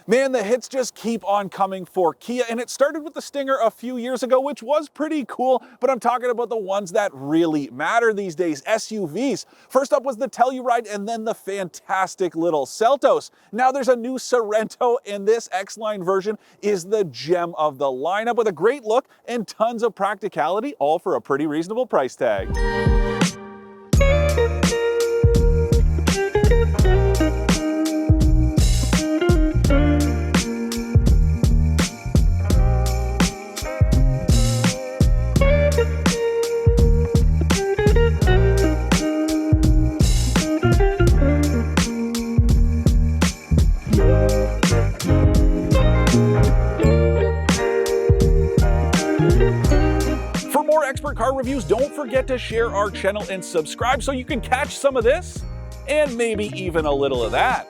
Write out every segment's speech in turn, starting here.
Man, the hits just keep on coming for Kia, and it started with the Stinger a few years ago, which was pretty cool, but I'm talking about the ones that really matter these days, SUVs. First up was the Telluride and then the fantastic little Seltos. Now there's a new Sorento, and this X-Line version is the gem of the lineup with a great look and tons of practicality, all for a pretty reasonable price tag. For more expert car reviews, don't forget to share our channel and subscribe so you can catch some of this and maybe even a little of that.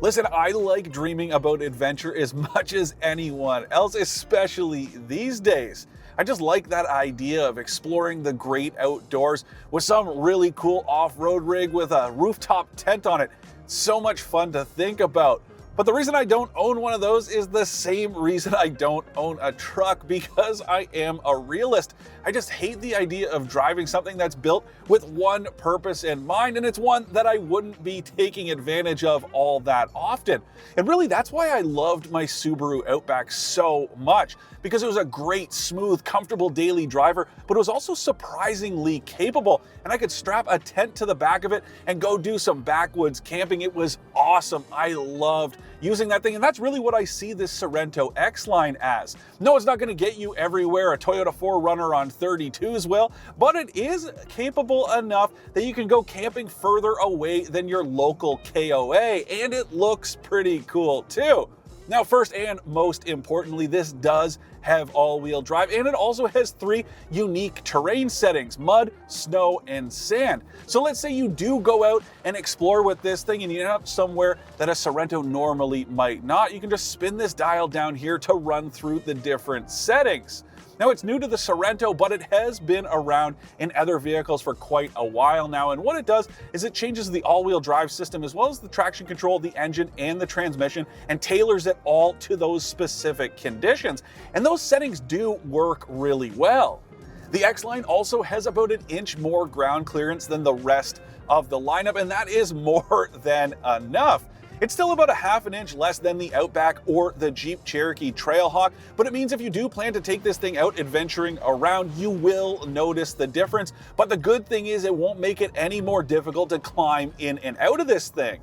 Listen, I like dreaming about adventure as much as anyone else, especially these days. I just like that idea of exploring the great outdoors with some really cool off-road rig with a rooftop tent on it. So much fun to think about. But the reason I don't own one of those is the same reason I don't own a truck, because I am a realist. I just hate the idea of driving something that's built with one purpose in mind, and it's one that I wouldn't be taking advantage of all that often. And really, that's why I loved my Subaru Outback so much, because it was a great, smooth, comfortable daily driver, but it was also surprisingly capable, and I could strap a tent to the back of it and go do some backwoods camping. It was awesome. I loved using that thing, and that's really what I see this Sorento X-Line as. No, it's not going to get you everywhere a Toyota 4Runner on 32s will, but it is capable enough that you can go camping further away than your local KOA, and it looks pretty cool too. Now, first and most importantly, this does have all-wheel drive, and it also has 3 unique terrain settings: mud, snow, and sand. So let's say you do go out and explore with this thing and you end up somewhere that a Sorento normally might not. You can just spin this dial down here to run through the different settings. Now, it's new to the Sorento, but it has been around in other vehicles for quite a while now, and what it does is it changes the all-wheel drive system as well as the traction control, the engine, and the transmission, and tailors it all to those specific conditions. And those settings do work really well. The X-Line also has about an inch more ground clearance than the rest of the lineup, and that is more than enough. It's still about a ½ inch less than the Outback or the Jeep Cherokee Trailhawk, but it means if you do plan to take this thing out adventuring around, you will notice the difference. But the good thing is it won't make it any more difficult to climb in and out of this thing.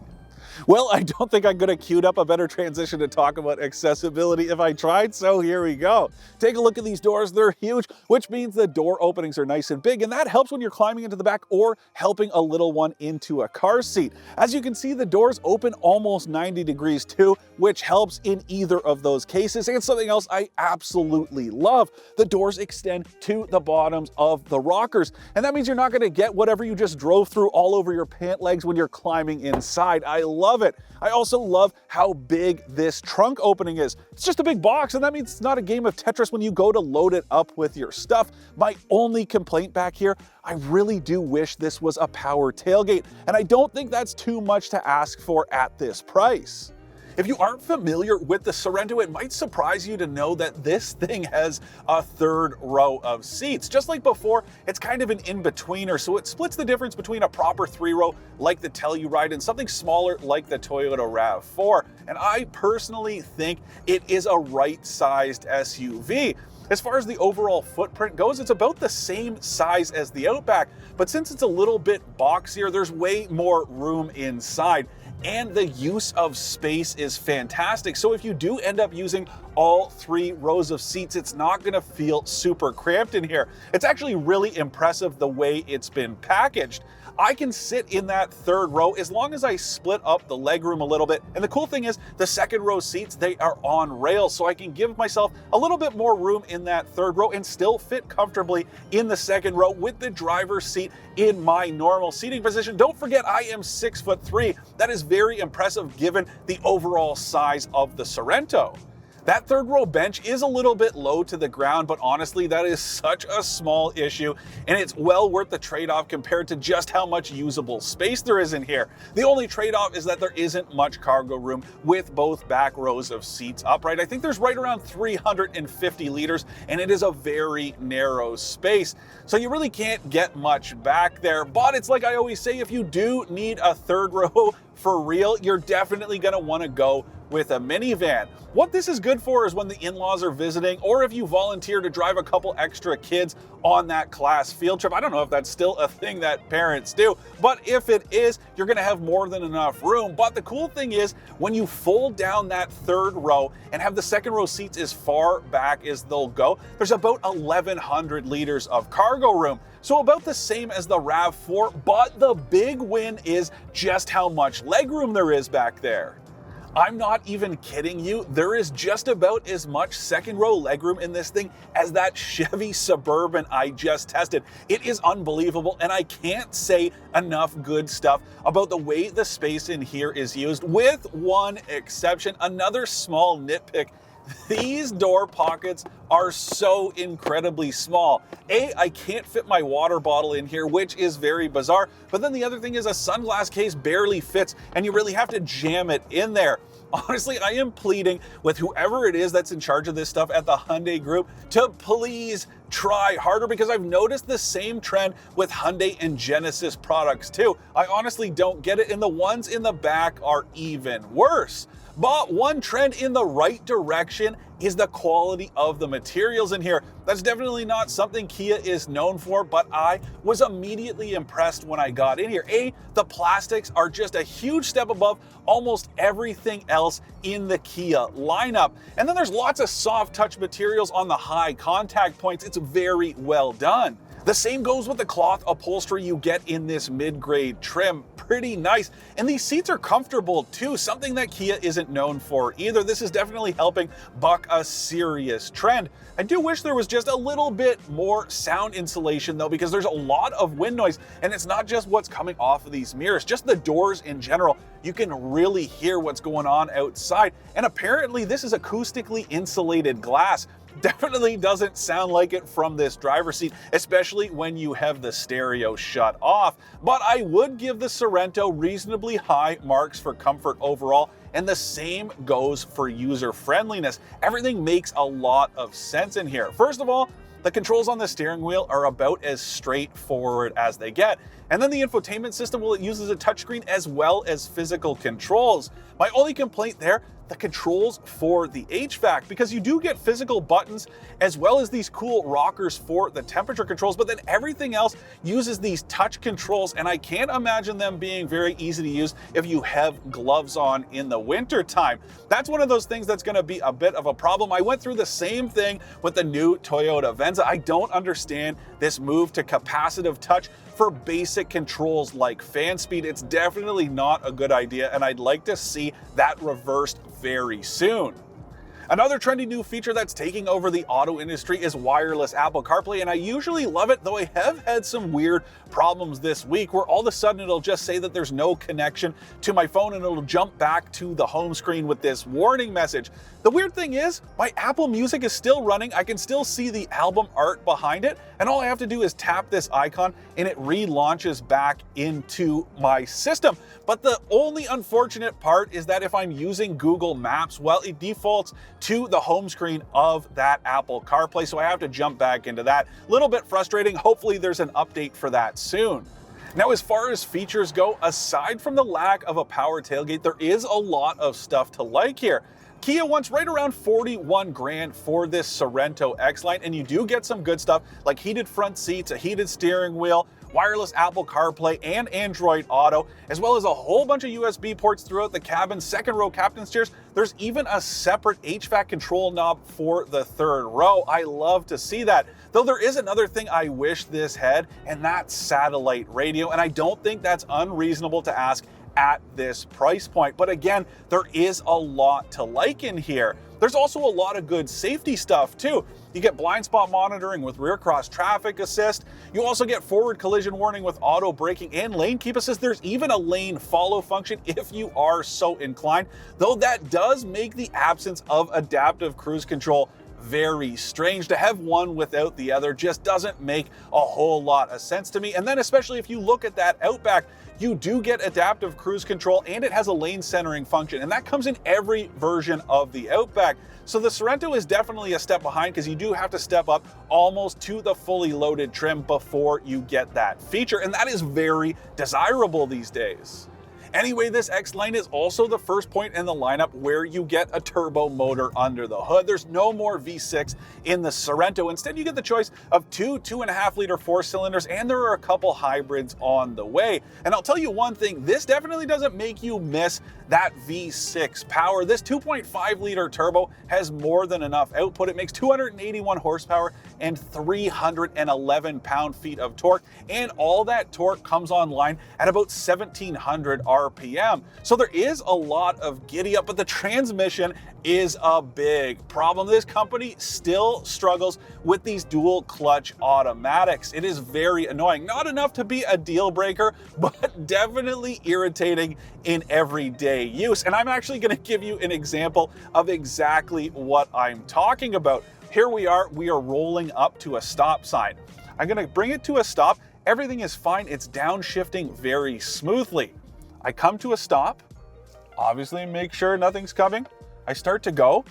Well, I don't think I could have queued up a better transition to talk about accessibility if I tried, so here we go. Take a look at these doors. They're huge, which means the door openings are nice and big, and that helps when you're climbing into the back or helping a little one into a car seat. As you can see, the doors open almost 90 degrees too, which helps in either of those cases. And something else I absolutely love: the doors extend to the bottoms of the rockers, and that means you're not going to get whatever you just drove through all over your pant legs when you're climbing inside. I love it. I also love how big this trunk opening is. It's just a big box, and that means it's not a game of Tetris when you go to load it up with your stuff. My only complaint back here: I really do wish this was a power tailgate, and I don't think that's too much to ask for at this price. If you aren't familiar with the Sorento, it might surprise you to know that this thing has a 3rd row of seats. Just like before, it's kind of an in-betweener, so it splits the difference between a proper 3-row like the Telluride and something smaller like the Toyota RAV4. And I personally think it is a right-sized SUV. As far as the overall footprint goes, it's about the same size as the Outback, but since it's a little bit boxier, there's way more room inside. And the use of space is fantastic. So if you do end up using all 3 rows of seats, it's not gonna feel super cramped in here. It's actually really impressive the way it's been packaged. I can sit in that 3rd row as long as I split up the legroom a little bit. And the cool thing is the 2nd row seats, they are on rails, so I can give myself a little bit more room in that 3rd row and still fit comfortably in the 2nd row with the driver's seat in my normal seating position. Don't forget, I am 6'3". That is very impressive given the overall size of the Sorento. That third row bench is a little bit low to the ground, but honestly, that is such a small issue, and it's well worth the trade-off compared to just how much usable space there is in here. The only trade-off is that there isn't much cargo room with both back rows of seats upright. I think there's right around 350 liters, and it is a very narrow space, so you really can't get much back there. But it's like I always say, if you do need a third row for real, you're definitely going to want to go with a minivan. What this is good for is when the in-laws are visiting, or if you volunteer to drive a couple extra kids on that class field trip. I don't know if that's still a thing that parents do, but if it is, you're gonna have more than enough room. But the cool thing is, when you fold down that third row and have the second row seats as far back as they'll go, there's about 1,100 liters of cargo room. So about the same as the RAV4, but the big win is just how much legroom there is back there. I'm not even kidding you, there is just about as much second row legroom in this thing as that Chevy Suburban I just tested. It is unbelievable, and I can't say enough good stuff about the way the space in here is used, with one exception. Another small nitpick: these door pockets are so incredibly small. I can't fit my water bottle in here, which is very bizarre. But then the other thing is, a sunglass case barely fits, and you really have to jam it in there. Honestly, I am pleading with whoever it is that's in charge of this stuff at the Hyundai Group to please try harder, because I've noticed the same trend with Hyundai and Genesis products too. I honestly don't get it, and the ones in the back are even worse. But one trend in the right direction is the quality of the materials in here. That's definitely not something Kia is known for, but I was immediately impressed when I got in here. The plastics are just a huge step above almost everything else in the Kia lineup. And then there's lots of soft touch materials on the high contact points. It's very well done. The same goes with the cloth upholstery you get in this mid-grade trim. Pretty nice. And these seats are comfortable too, something that Kia isn't known for either. This is definitely helping buck a serious trend. I do wish there was just a little bit more sound insulation though, because there's a lot of wind noise, and it's not just what's coming off of these mirrors, just the doors in general. You can really hear what's going on outside. And apparently this is acoustically insulated glass. Definitely doesn't sound like it from this driver's seat, especially when you have the stereo shut off. But I would give the Sorento reasonably high marks for comfort overall, and the same goes for user friendliness. Everything makes a lot of sense in here. First of all, the controls on the steering wheel are about as straightforward as they get. And then the infotainment system, well, it uses a touchscreen as well as physical controls. My only complaint there, the controls for the HVAC, because you do get physical buttons as well as these cool rockers for the temperature controls, but then everything else uses these touch controls, and I can't imagine them being very easy to use if you have gloves on in the winter time. That's one of those things that's going to be a bit of a problem. I went through the same thing with the new Toyota Venza. I don't understand this move to capacitive touch for basic controls like fan speed. It's definitely not a good idea, and I'd like to see that reversed very soon. Another trendy new feature that's taking over the auto industry is wireless Apple CarPlay, and I usually love it, though I have had some weird problems this week where all of a sudden it'll just say that there's no connection to my phone, and it'll jump back to the home screen with this warning message. The weird thing is, my Apple Music is still running. I can still see the album art behind it, and all I have to do is tap this icon and it relaunches back into my system. But the only unfortunate part is that if I'm using Google Maps, well, it defaults to the home screen of that Apple CarPlay, so I have to jump back into that. A little bit frustrating. Hopefully there's an update for that soon. Now, as far as features go, aside from the lack of a power tailgate, there is a lot of stuff to like here. Kia wants right around 41 grand for this Sorento X-Line, and you do get some good stuff like heated front seats, a heated steering wheel, wireless Apple CarPlay and Android Auto, as well as a whole bunch of USB ports throughout the cabin, second row captain's chairs. There's even a separate HVAC control knob for the third row. I love to see that. Though there is another thing I wish this had, and that's satellite radio, and I don't think that's unreasonable to ask at this price point. But again, there is a lot to like in here. There's also a lot of good safety stuff too. You get blind spot monitoring with rear cross traffic assist. You also get forward collision warning with auto braking and lane keep assist. There's even a lane follow function if you are so inclined, though that does make the absence of adaptive cruise control very strange. To have one without the other just doesn't make a whole lot of sense to me. And then especially if you look at that Outback, you do get adaptive cruise control and it has a lane centering function, and that comes in every version of the Outback. So the Sorento is definitely a step behind because you do have to step up almost to the fully loaded trim before you get that feature, and that is very desirable these days. Anyway, this X-Line is also the first point in the lineup where you get a turbo motor under the hood. There's no more V6 in the Sorento. Instead, you get the choice of two 2.5-liter 4-cylinders, and there are a couple hybrids on the way. And I'll tell you one thing, this definitely doesn't make you miss that V6 power. This 2.5-liter turbo has more than enough output. It makes 281 horsepower and 311 pound-feet of torque, and all that torque comes online at about 1,700 RPM. So there is a lot of giddy up, but the transmission is a big problem. This company still struggles with these dual clutch automatics. It is very annoying. Not enough to be a deal breaker, but definitely irritating in everyday use. And I'm actually going to give you an example of exactly what I'm talking about. Here we are rolling up to a stop sign. I'm going to bring it to a stop. Everything is fine. It's downshifting very smoothly. I come to a stop, obviously make sure nothing's coming. I start to go,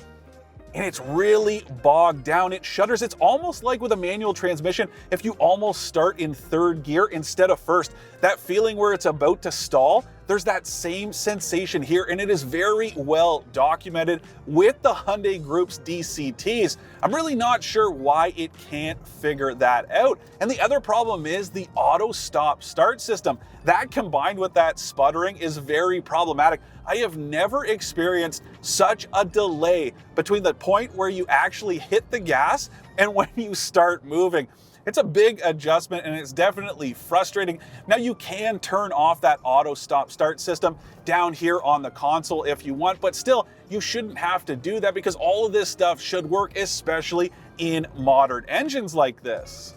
and it's really bogged down. It shudders. It's almost like with a manual transmission, if you almost start in third gear instead of first. That feeling where it's about to stall, there's that same sensation here, and it is very well documented with the Hyundai Group's DCTs. I'm really not sure why it can't figure that out. And the other problem is the auto stop start system. That combined with that sputtering is very problematic. I have never experienced such a delay between the point where you actually hit the gas and when you start moving. It's a big adjustment, and it's definitely frustrating. Now, you can turn off that auto stop start system down here on the console if you want, but still, you shouldn't have to do that because all of this stuff should work, especially in modern engines like this.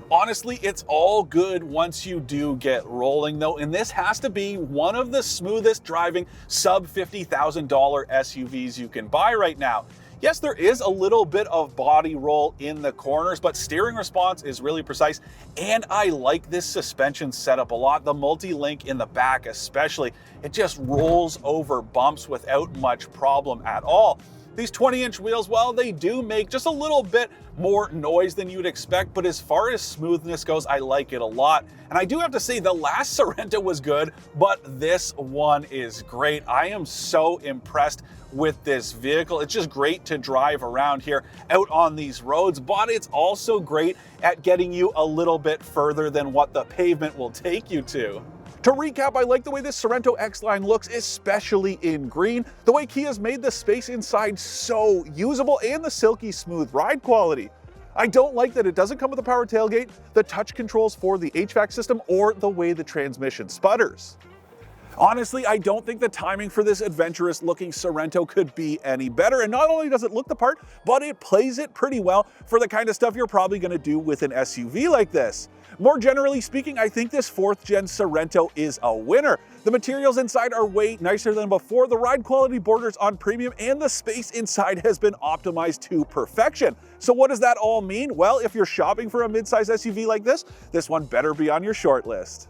Honestly, it's all good once you do get rolling though, and this has to be one of the smoothest driving sub $50,000 SUVs you can buy right now. Yes, there is a little bit of body roll in the corners, but steering response is really precise, and I like this suspension setup a lot. The multi-link in the back especially, it just rolls over bumps without much problem at all. These 20-inch wheels, well, they do make just a little bit more noise than you'd expect, but as far as smoothness goes, I like it a lot. And I do have to say, the last Sorento was good, but this one is great. I am so impressed with this vehicle. It's just great to drive around here out on these roads, but it's also great at getting you a little bit further than what the pavement will take you to. To recap, I like the way this Sorento X-Line looks, especially in green, the way Kia's made the space inside so usable, and the silky smooth ride quality. I don't like that it doesn't come with a power tailgate, the touch controls for the HVAC system, or the way the transmission sputters. Honestly, I don't think the timing for this adventurous looking Sorento could be any better, and not only does it look the part, but it plays it pretty well for the kind of stuff you're probably going to do with an SUV like this. More generally speaking, I think this 4th gen Sorento is a winner. The materials inside are way nicer than before, the ride quality borders on premium, and the space inside has been optimized to perfection. So what does that all mean? Well, if you're shopping for a midsize SUV like this one better be on your short list.